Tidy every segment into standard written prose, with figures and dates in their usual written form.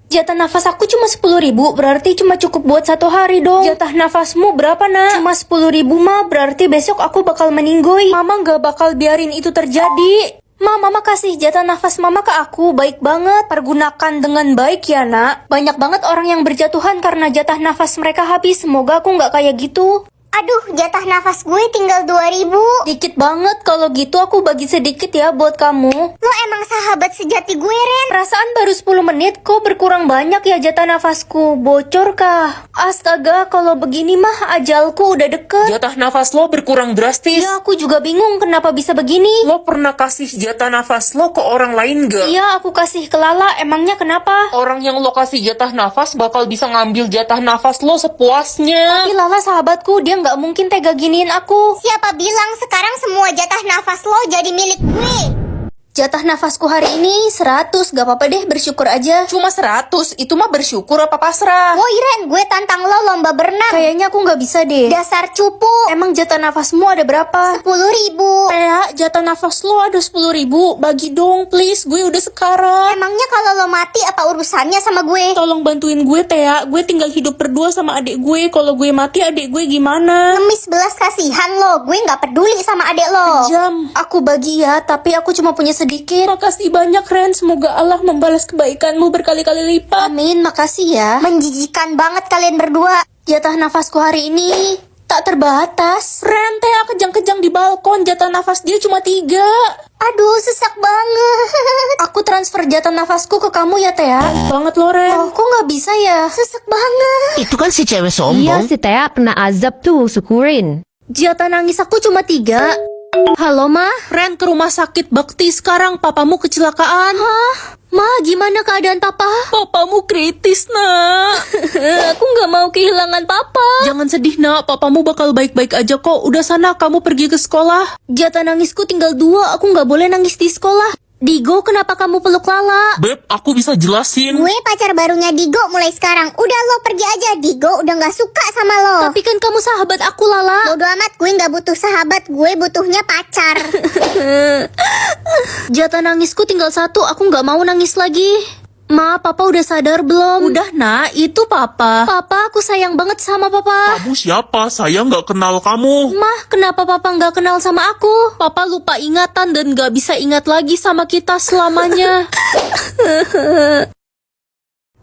Jatah nafas aku cuma 10.000, berarti cuma cukup buat 1 hari dong. Jatah nafasmu berapa, nak? Cuma 10.000 mah, berarti besok aku bakal meninggoy. Mama gak bakal biarin itu terjadi. Mama kasih jatah nafas mama ke aku, baik banget. Pergunakan dengan baik ya, nak. Banyak banget orang yang berjatuhan karena jatah nafas mereka habis. Semoga aku gak kayak gitu. Aduh, jatah nafas gue tinggal 2.000. Dikit banget, kalau gitu aku bagi sedikit ya buat kamu. Lo emang sahabat sejati gue, Ren. Perasaan baru 10 menit, kok berkurang banyak ya jatah nafasku? Bocor kah? Astaga, kalau begini mah ajalku udah deket. Jatah nafas lo berkurang drastis. Ya, aku juga bingung kenapa bisa begini. Lo pernah kasih jatah nafas lo ke orang lain gak? Iya, aku kasih ke Lala, emangnya kenapa? Orang yang lo kasih jatah nafas bakal bisa ngambil jatah nafas lo sepuasnya. Tapi Lala sahabatku, dia nggak mungkin tega giniin aku. Siapa bilang sekarang semua jatah nafas lo jadi milik gue? Jatah nafasku hari ini 100, gak apa-apa deh, bersyukur aja. Cuma 100, itu mah bersyukur apa pasrah? Woi Ren, gue tantang lo lomba berenang. Kayaknya aku nggak bisa deh. Dasar cupu. Emang jatah nafasmu ada berapa? 10.000. Kayak jatah nafas lo ada 10.000, bagi dong please, gue udah sekarat. Emangnya kalau lo mati apa urusannya sama gue? Tolong bantuin gue Tea, gue tinggal hidup berdua sama adik gue. Kalau gue mati adik gue gimana? Ngemis belas kasihan lo, gue nggak peduli sama adek lo. Jam. Aku bagi ya, tapi aku cuma punya sedikit. Makasih banyak Ren, semoga Allah membalas kebaikanmu berkali-kali lipat. Amin, makasih ya. Menjijikan banget kalian berdua. Jatah nafasku hari ini tak terbatas. Ren, Tea kejang-kejang di balkon, jatah nafas dia cuma 3. Aduh, sesak banget. Aku transfer jatah nafasku ke kamu ya, Tea. Banget lo Ren. Oh, kok nggak bisa ya? Sesak banget. Itu kan si cewek Iya sombong. si Tea kena azab tuh, syukurin. Jatah nangis aku cuma 3. Halo, Ma? Ren, ke rumah sakit bakti sekarang, papamu kecelakaan. Hah? Ma, gimana keadaan Papa? Papamu kritis nak. Aku nggak mau kehilangan Papa. Jangan sedih nak, papamu bakal baik-baik aja kok. Udah sana, kamu pergi ke sekolah. Jatah nangisku tinggal 2, aku nggak boleh nangis di sekolah. Digo, kenapa kamu peluk Lala? Beb, aku bisa jelasin. Gue pacar barunya Digo mulai sekarang. Udah lo pergi aja, Digo udah gak suka sama lo. Tapi kan kamu sahabat aku, Lala. Bodo amat, gue gak butuh sahabat, gue butuhnya pacar. Jatah nangisku tinggal 1, aku nggak mau nangis lagi. Ma, Papa udah sadar belum? Udah nak, itu papa. Papa, aku sayang banget sama Papa. Kamu siapa? Saya nggak kenal kamu. Mah, kenapa Papa nggak kenal sama aku? Papa lupa ingatan dan gak bisa ingat lagi sama kita selamanya.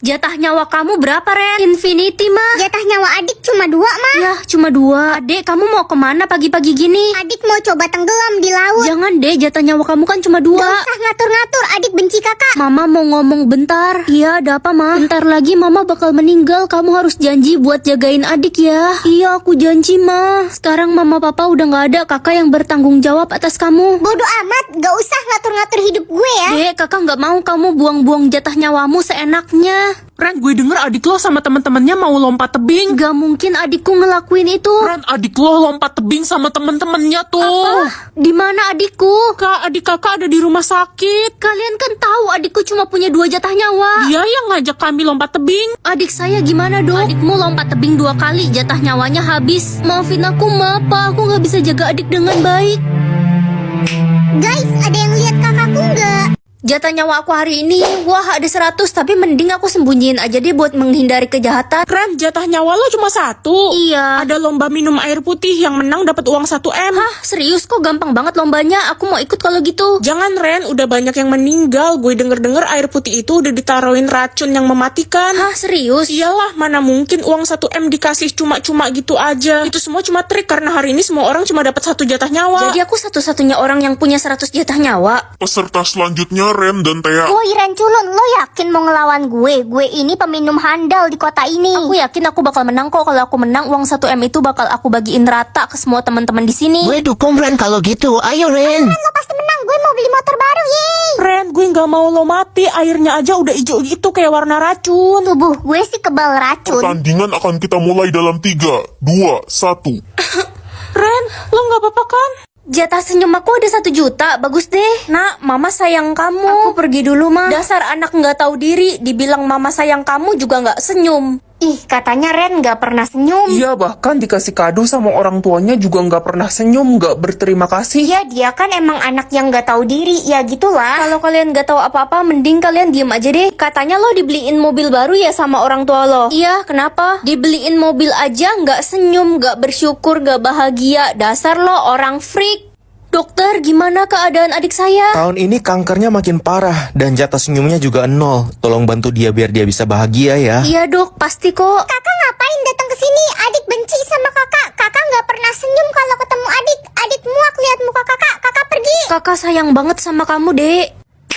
Jatah nyawa kamu berapa, Ren? Infinity, Ma. Jatah nyawa adik cuma 2, mah. Ya, cuma 2. Adek, kamu mau kemana pagi-pagi gini? Adik mau coba tenggelam di laut. Jangan deh, jatah nyawa kamu kan cuma 2. Gak usah ngatur-ngatur, adik benci kakak. Mama mau ngomong bentar. Iya, ada apa, Ma? Bentar lagi Mama bakal meninggal. Kamu harus janji buat jagain adik ya. Iya, aku janji, Ma. Sekarang Mama Papa udah nggak ada. Kakak yang bertanggung jawab atas kamu. Bodo amat, gak usah ngatur-ngatur hidup gue ya. Dek, kakak nggak mau kamu buang-buang jatah nyawamu seenaknya. Ren, gue denger adik lo sama temen-temennya mau lompat tebing. Gak mungkin adikku ngelakuin itu. Ren, adik lo lompat tebing sama temen-temennya tuh. Di mana adikku? Kak, adik kakak ada di rumah sakit. Kalian kan tahu adikku cuma punya 2 jatah nyawa. Dia yang ngajak kami lompat tebing. Adik saya gimana dong? Adikmu lompat tebing 2 kali, jatah nyawanya habis. Maafin aku, Ma, Pa. Aku nggak bisa jaga adik dengan baik. Guys, ada yang lihat kakakku nggak? Jatah nyawa aku hari ini, wah ada 100, tapi mending aku sembunyiin aja deh buat menghindari kejahatan. Ren, jatah nyawa lo cuma 1. Iya. Ada lomba minum air putih, yang menang dapat uang 1M. Hah, serius kok gampang banget lombanya? Aku mau ikut kalau gitu. Jangan Ren, udah banyak yang meninggal. Gue denger-denger air putih itu udah ditaruhin racun yang mematikan. Hah, serius? Iyalah, mana mungkin uang 1M dikasih cuma-cuma gitu aja. Itu semua cuma trik karena hari ini semua orang cuma dapat 1 jatah nyawa. Jadi aku satu-satunya orang yang punya 100 jatah nyawa. Peserta selanjutnya Ren dan Tea. Woi Ren culun, lo yakin mau ngelawan gue? Gue ini peminum handal di kota ini. Aku yakin aku bakal menang kok. Kalau aku menang, uang 1M itu bakal aku bagiin rata ke semua teman-teman di sini. Gue dukung Ren kalau gitu. Ayo Ren. Lo pasti menang, gue mau beli motor baru, yeay. Ren, gue nggak mau lo mati. Airnya aja udah hijau gitu kayak warna racun. Tubuh gue sih kebal racun. Pertandingan akan kita mulai dalam 3, 2, 1. Ren, lo nggak apa-apa kan? Jatah senyum aku ada 1 juta, bagus deh. Nak, Mama sayang kamu. Aku pergi dulu, Ma. Dasar anak nggak tahu diri, dibilang Mama sayang kamu juga nggak senyum. Ih, katanya Ren gak pernah senyum. Iya, bahkan dikasih kado sama orang tuanya juga nggak pernah senyum, nggak berterima kasih. Iya, dia kan emang anak yang gak tahu diri. Ya gitulah. Kalau kalian gak tahu apa-apa, mending kalian diem aja deh. Katanya lo dibeliin mobil baru ya sama orang tua lo. Iya, kenapa? Dibeliin mobil aja nggak senyum, nggak bersyukur, nggak bahagia. Dasar lo orang freak. Dokter, gimana keadaan adik saya? Tahun ini kankernya makin parah dan jatah senyumnya juga 0. Tolong bantu dia biar dia bisa bahagia ya. Iya dok, pasti kok. Kakak ngapain datang ke sini? Adik benci sama kakak. Kakak nggak pernah senyum kalau ketemu adik. Adik muak lihat muka kakak. Kakak pergi. Kakak sayang banget sama kamu, Dek.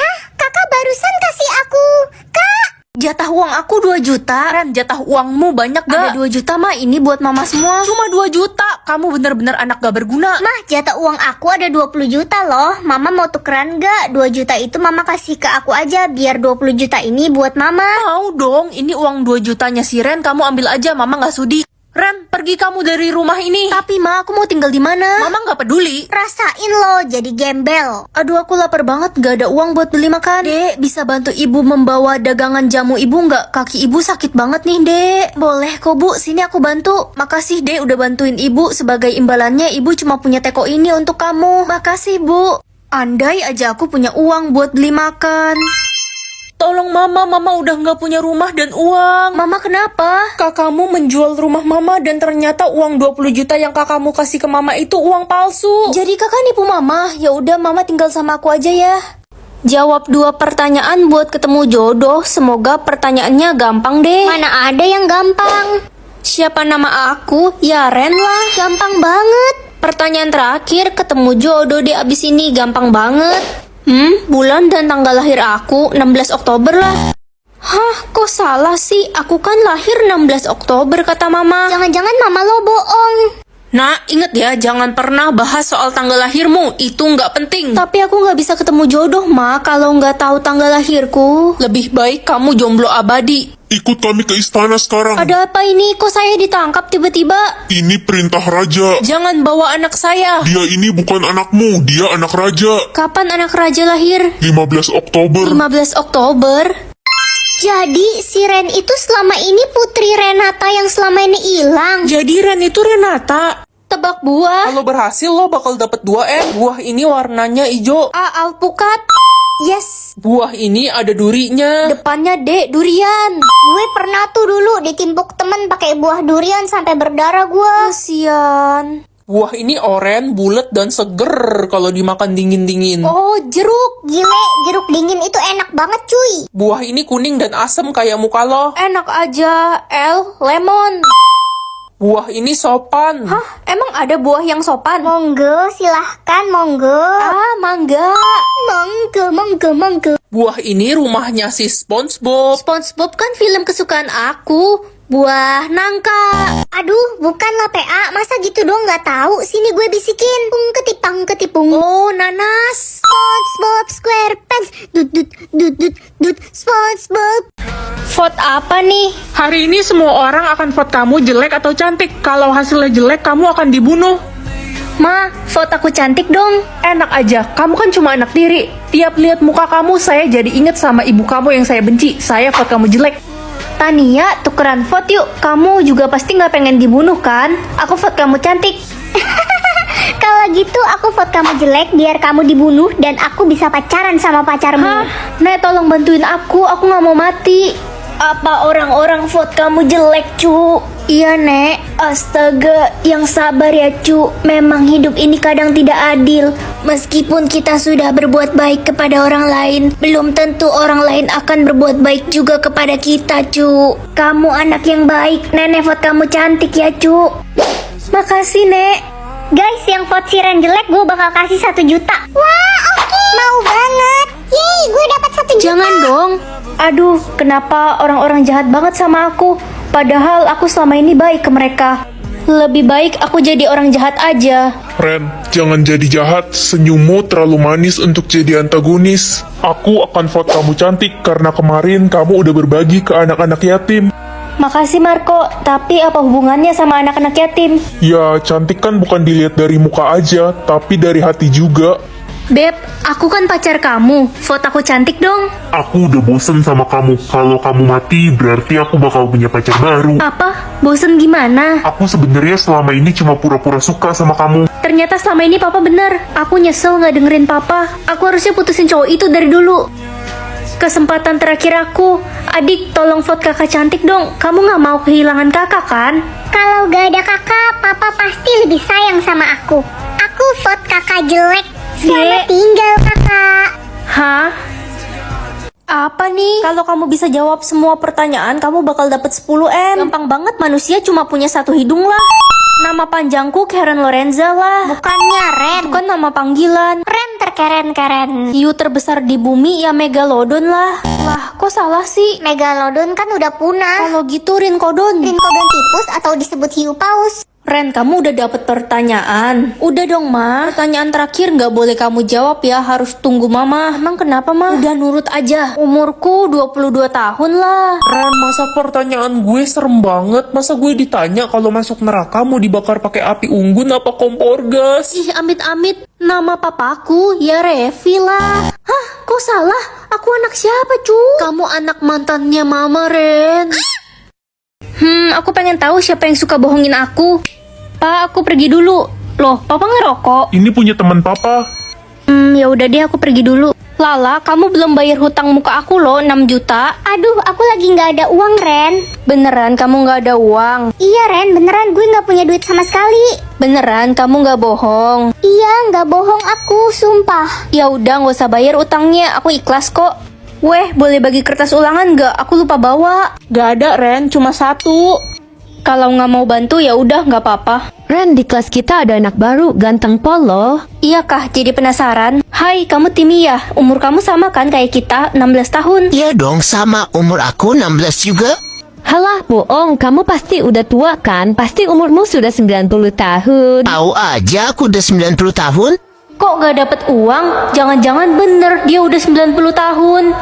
Hah? Kakak barusan kasih aku. Kak! Jatah uang aku 2 juta. Ren, jatah uangmu banyak Ada gak? 2 juta mah, ini buat mama semua. Cuma 2 juta. Kamu bener-bener anak gak berguna. Mah, jatah uang aku ada 20 juta loh. Mama mau tukeran gak? 2 juta itu mama kasih ke aku aja. Biar 20 juta ini buat mama. Mau dong, ini uang 2 jutanya si Ren, kamu ambil aja, mama gak sudi. Ren, pergi kamu dari rumah ini. Tapi ma, aku mau tinggal di mana? Mama gak peduli. Rasain loh jadi gembel. Aduh, aku lapar banget, gak ada uang buat beli makan. Dek, bisa bantu ibu membawa dagangan jamu ibu nggak? Kaki ibu sakit banget nih, Dek. Boleh kok, Bu. Sini aku bantu. Makasih, Dek, udah bantuin ibu. Sebagai imbalannya, ibu cuma punya teko ini untuk kamu. Makasih, Bu. Andai aja aku punya uang buat beli makan. Tolong mama udah gak punya rumah dan uang. Mama kenapa? Kakakmu menjual rumah mama dan ternyata uang 20 juta yang kakakmu kasih ke mama itu uang palsu. Jadi kakak nipu mama? Ya udah, mama tinggal sama aku aja ya. Jawab 2 pertanyaan buat ketemu jodoh. Semoga pertanyaannya gampang deh. Mana ada yang gampang? Siapa nama aku? Ya Ren lah. Gampang banget. Pertanyaan terakhir, ketemu jodoh deh abis ini. Gampang banget. Bulan dan tanggal lahir aku 16 Oktober lah. Hah, kok salah sih? Aku kan lahir 16 Oktober kata mama. Jangan-jangan mama lo bohong. Nah, inget ya, jangan pernah bahas soal tanggal lahirmu. Itu nggak penting. Tapi aku nggak bisa ketemu jodoh, ma, kalau nggak tahu tanggal lahirku. Lebih baik kamu jomblo abadi. Ikut kami ke istana sekarang. Ada apa ini? Kok saya ditangkap tiba-tiba? Ini perintah raja. Jangan bawa anak saya. Dia ini bukan anakmu, dia anak raja. Kapan anak raja lahir? 15 Oktober. 15 Oktober? Jadi si Ren itu selama ini putri Renata yang selama ini hilang. Jadi Ren itu Renata. Tebak buah. Kalau berhasil lo bakal dapet 2 buah ini warnanya hijau. Alpukat. Yes. Buah ini ada durinya. Depannya D, durian. Gue pernah tuh dulu ditimpuk temen pakai buah durian sampai berdarah gue. Kasian. Buah ini oren, bulat dan seger kalau dimakan dingin-dingin. Oh, jeruk. Gile, jeruk dingin itu enak banget cuy. Buah ini kuning dan asem kayak muka lo. Enak aja. L, lemon. Buah ini sopan. Hah, emang ada buah yang sopan? Monggo, silahkan monggo. Ah, mangga. Monggo. Buah ini rumahnya si SpongeBob. SpongeBob kan film kesukaan aku. Buah nangka. Aduh, bukanlah PA, masa gitu doang nggak tahu? Sini gue bisikin. Ketipang ketipung. Oh, nanas. SpongeBob SquarePants. Dut, SpongeBob. Vote apa nih? Hari ini semua orang akan vote kamu jelek atau cantik. Kalau hasilnya jelek, kamu akan dibunuh. Ma, vote aku cantik dong. Enak aja, kamu kan cuma anak tiri. Tiap lihat muka kamu, saya jadi inget sama ibu kamu yang saya benci. Saya vote kamu jelek. Tania, tukeran vote yuk. Kamu juga pasti nggak pengen dibunuh kan? Aku vote kamu cantik. Kalau gitu aku vote kamu jelek biar kamu dibunuh dan aku bisa pacaran sama pacarmu. Nek, tolong bantuin aku nggak mau mati. Apa orang-orang vote kamu jelek, cu? Iya, Nek. Astaga, yang sabar ya, cu. Memang hidup ini kadang tidak adil. Meskipun kita sudah berbuat baik kepada orang lain, belum tentu orang lain akan berbuat baik juga kepada kita, cu. Kamu anak yang baik. Nenek vote kamu cantik ya, cu. Makasih, Nek. Guys, yang vote si Ren jelek gue bakal kasih 1 juta. Wah, oke. Mau banget. Yeay, gue dapat 1 juta. Jangan dong. Aduh, kenapa orang-orang jahat banget sama aku? Padahal aku selama ini baik ke mereka. Lebih baik aku jadi orang jahat aja. Ren, jangan jadi jahat. Senyummu terlalu manis untuk jadi antagonis. Aku akan vote kamu cantik karena kemarin kamu udah berbagi ke anak-anak yatim. Makasih Marco, tapi apa hubungannya sama anak-anak yatim? Ya, cantik kan bukan dilihat dari muka aja, tapi dari hati juga. Beb, aku kan pacar kamu. Vote aku cantik dong. Aku udah bosen sama kamu. Kalau kamu mati, berarti aku bakal punya pacar baru. Apa? Bosen gimana? Aku sebenarnya selama ini cuma pura-pura suka sama kamu. Ternyata selama ini papa bener. Aku nyesel gak dengerin papa. Aku harusnya putusin cowok itu dari dulu. Kesempatan terakhir aku. Adik, tolong vote kakak cantik dong. Kamu gak mau kehilangan kakak kan? Kalau gak ada kakak, papa pasti lebih sayang sama aku. Aku vote kakak jelek. Selamat tinggal kakak. Hah? Apa nih? Kalau kamu bisa jawab semua pertanyaan, kamu bakal dapat 10M. Gampang banget, manusia cuma punya satu hidung lah. Nama panjangku Karen Lorenza lah. Bukannya Ren. Bukan nama panggilan. Ren terkeren-keren. Hiu terbesar di bumi ya Megalodon lah. Lah, kok salah sih? Megalodon kan udah punah. Kalau gitu Rinkodon. Rinkodon tipus atau disebut hiu paus. Ren, kamu udah dapet pertanyaan? Udah dong, Ma. Pertanyaan terakhir nggak boleh kamu jawab ya, harus tunggu Mama. Emang kenapa, Ma? Udah nurut aja. Umurku 22 tahun lah. Ren, masa pertanyaan gue serem banget? Masa gue ditanya kalau masuk neraka mau dibakar pakai api unggun apa kompor gas? Ih, amit-amit. Nama papaku ya Revi lah. Hah, kok salah? Aku anak siapa, cu? Kamu anak mantannya Mama, Ren. Aku pengen tahu siapa yang suka bohongin aku. Pak, aku pergi dulu. Loh, Papa ngerokok? Ini punya teman papa. Ya udah deh, aku pergi dulu. Lala, kamu belum bayar hutang muka aku loh, 6 juta. Aduh, aku lagi nggak ada uang, Ren. Beneran kamu nggak ada uang? Iya, Ren, beneran gue nggak punya duit sama sekali. Beneran kamu nggak bohong? Iya, nggak bohong aku, sumpah. Ya udah, nggak usah bayar utangnya, aku ikhlas kok. Weh, boleh bagi kertas ulangan nggak? Aku lupa bawa. Gak ada, Ren, cuma 1. Kalau nggak mau bantu ya udah nggak apa-apa. Ren, di kelas kita ada anak baru, ganteng pol loh. Iya kah? Jadi penasaran? Hai, kamu Timi ya? Umur kamu sama kan kayak kita, 16 tahun. Ya dong, sama umur aku 16 juga. Halah, bohong, kamu pasti udah tua kan? Pasti umurmu sudah 90 tahun. Tahu aja aku udah 90 tahun. Kok nggak dapet uang? Jangan-jangan bener dia udah 90 tahun.